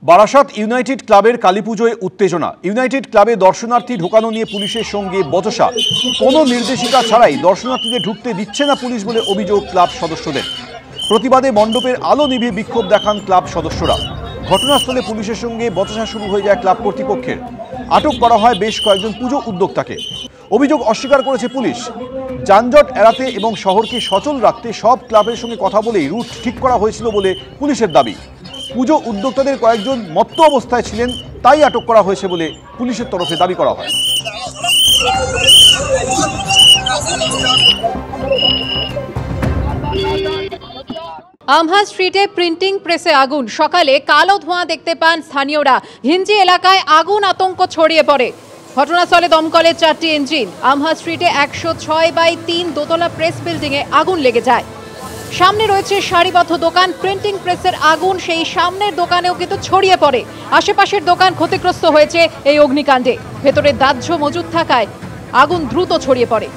Barasat United ক্লাবের কালীপুজোয় উত্তেজনা। United ক্লাবে দর্শনার্থী ঢোকানো নিয়ে পুলিশের সঙ্গে বচসা। কোনো নির্দেশিকা ছাড়াই দর্শনার্থীদের ঢুকতে দিচ্ছে না পুলিশ বলে অভিযোগ ক্লাব সদস্যদের। প্রতিবাদে মণ্ডপের আলো নিভিয়ে বিক্ষোভ দেখান ক্লাব সদস্যরা। ঘটনাস্থলে পুলিশের সঙ্গে বচসা শুরু হয়ে যায় ক্লাব কর্তৃপক্ষের। আটক করা হয় বেশ কয়েকজন পুজো উদ্যোক্তাকে। অভিযোগ অস্বীকার করেছে পুলিশ। যানজট এড়াতে এবং শহরকে সচল রাখতে সব ক্লাবের সঙ্গে কথা বলেই রুট ঠিক করা হয়েছিল বলে পুলিশের দাবি। পুজো উদ্যোক্তাদের কয়েকজন মত্ত অবস্থায় ছিলেন, তাই আটক করা হয়েছে বলে পুলিশের তরফে দাবি করা হয়। আমহা স্ট্রিটে প্রিন্টিং প্রেসে আগুন। সকালে কালো ধোঁয়া দেখতে পান স্থানীয়রা। ঘিঞ্জি এলাকায় আগুন আতঙ্ক ছড়িয়ে পড়ে। ঘটনাস্থলে দমকলের 4টি ইঞ্জিন। আমহা স্ট্রিটে 106/3 দোতলা প্রেস বিল্ডিংয়ে আগুন লেগে যায়। সামনে রয়েছে সারিবদ্ধ দোকান। প্রিন্টিং প্রেসের আগুন সেই সামনের দোকানেও কিন্তু ছড়িয়ে পড়ে। আশেপাশের দোকান ক্ষতিগ্রস্ত হয়েছে এই অগ্নিকাণ্ডে। ভেতরে দাহ্য মজুদ থাকায় আগুন দ্রুত ছড়িয়ে পড়ে।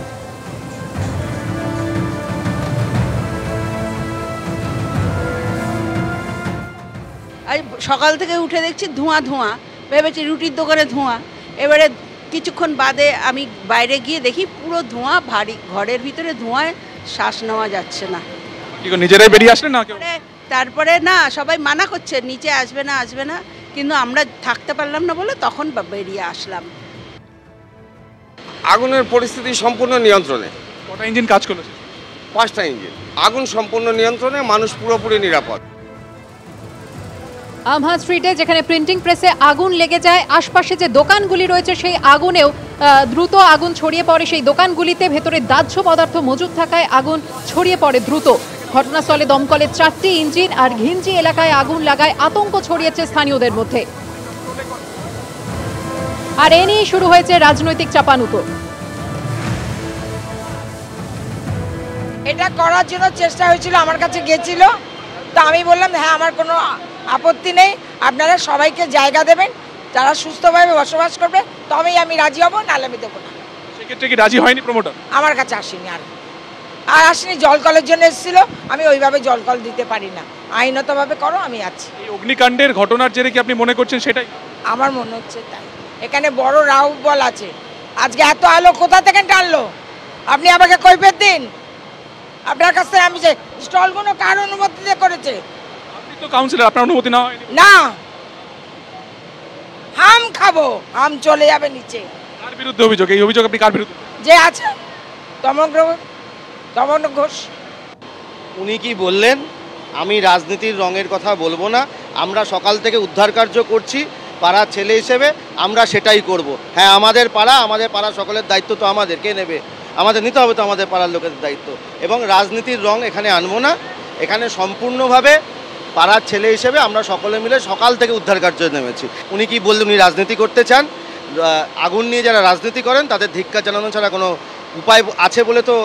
সকাল থেকে উঠে দেখছি ধোঁয়া ধোঁয়া, ভেবেছি রুটির দোকানে ধোঁয়া। এবারে কিছুক্ষণ বাদে আমি বাইরে গিয়ে দেখি পুরো ধোঁয়া, ভারী ঘরের ভিতরে ধোঁয়ায় শ্বাস নেওয়া যাচ্ছে না। নিজেরাই বেরিয়ে আসলেন না? তারপরে না, সবাই মানা করছে নিচে আসবে না, কিন্তু আমরা থাকতে পারলাম না বলে তখন বেরিয়ে আসলাম। আগুনের পরিস্থিতি সম্পূর্ণ নিয়ন্ত্রণে। কটা ইঞ্জিন কাজ করলো? 5টা ইঞ্জিন। আগুন সম্পূর্ণ নিয়ন্ত্রণে, মানুষ পুরোপুরি নিরাপদ। আমহা স্ট্রিটে যেখানে প্রিন্টিং প্রেসে আগুন লেগে যায়, আশপাশে যে দোকানগুলি রয়েছে সেই আগুনেও দ্রুত আগুন ছড়িয়ে পড়ে। সেই দোকানগুলিতে ভেতরে দাহ্য পদার্থ মজুদ থাকায় আগুন ছড়িয়ে পড়ে দ্রুত। ঘটনাস্থলে দমকলের 4টি ইঞ্জিন আর ঘিঞ্জি এলাকায় আগুন লাগায় আতঙ্ক ছড়িয়েছে স্থানীয়দের মধ্যে। আর এ নিয়ে শুরু হয়েছে রাজনৈতিক চাপানুতো। এটা করার জন্য চেষ্টা হয়েছিল, আমার কাছে গেছিল, তো আমি বললাম হ্যাঁ আমার কোনো আপত্তি নেই, আপনারা সবাইকে জায়গা দেবেন, যারা সুস্থভাবে বসবাস করবে তবেই আমি রাজি হব, নাহলে আমি দেবো না। সেক্ষেত্রে কি রাজি হয়নি প্রমোটার? আমার কাছে আসেনি, আর আসেনি। জল কলের জন্য এসেছিল, আমি ওইভাবে জল কল দিতে পারি না, আইনতভাবে করো, আমি আছি। এই অগ্নিকাণ্ডের ঘটনার জেরে কি আপনি মনে করছেন সেটাই? আমার মনে হচ্ছে তাই। এখানে বড় রাউ বল আছে, আজকে এত আলো কোথা থেকে টানলো? আপনি আমাকে কৈফিয়ত দিন। আপনার কাছ থেকে আমি যে স্টলগুলো কার অনুমতিতে করেছে? আপনি তো কাউন্সিলর, আপনার অনুমতি না হয়নি? না, হাম খাবো, হাম চলে যাবে নিচে। কার বিরুদ্ধে অভিযোগ? এই অভিযোগ আপনি কার বিরুদ্ধে? যে আছে তমন ঘোষ। উনি কি বললেন, আমি রাজনীতির রঙের কথা বলবো না, আমরা সকাল থেকে উদ্ধার কার্য করছি, পাড়ার ছেলে হিসেবে আমরা সেটাই করব। হ্যাঁ, আমাদের পাড়া সকলের দায়িত্ব তো আমাদের, কে নেবে? আমাদের নিতে হবে তো, আমাদের পাড়ার লোকেদের দায়িত্ব। এবং রাজনীতির রং এখানে আনবো না, এখানে সম্পূর্ণভাবে পাড়ার ছেলে হিসেবে আমরা সকলে মিলে সকাল থেকে উদ্ধার কার্য নেমেছি। উনি কি বললেন, উনি রাজনীতি করতে চান? আগুন নিয়ে যারা রাজনীতি করেন তাদের ধিক্কার জানানো ছাড়া কোনো উপায় আছে বলে তো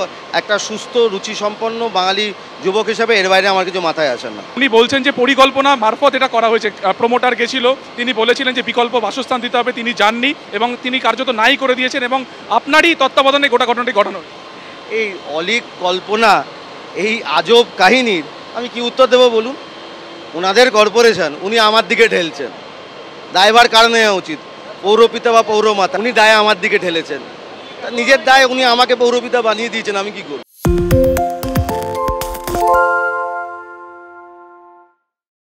একটা সুস্থ রুচিসম্পন্ন বাঙালি যুবক হিসেবে এর বাইরে আমার কিছু মাথায় আসে না। উনি বলছেন যে পরিকল্পনা মারফত এটা করা হয়েছে। প্রমোটার গেছিল, তিনি বলেছিলেন যে বিকল্প বাসস্থান দিতে হবে, তিনি যাননি এবং তিনি কার্যত নাই করে দিয়েছেন এবং আপনারই তত্ত্বাবধানে গোটা ঘটনাটি ঘটানো। এই অলীক কল্পনা, এই আজব কাহিনীর আমি কি উত্তর দেবো বলুন? ওনাদের কর্পোরেশন, উনি আমার দিকে ঢেলছেন। দায়ভার কার নেওয়া উচিত? পৌরপিতা বা পৌরমাতা, উনি দায় আমার দিকে ঢেলেছেন। নিজের দায় উনি আমাকে পৌরপিতা বানিয়ে দিয়েছেন, আমি কি করব?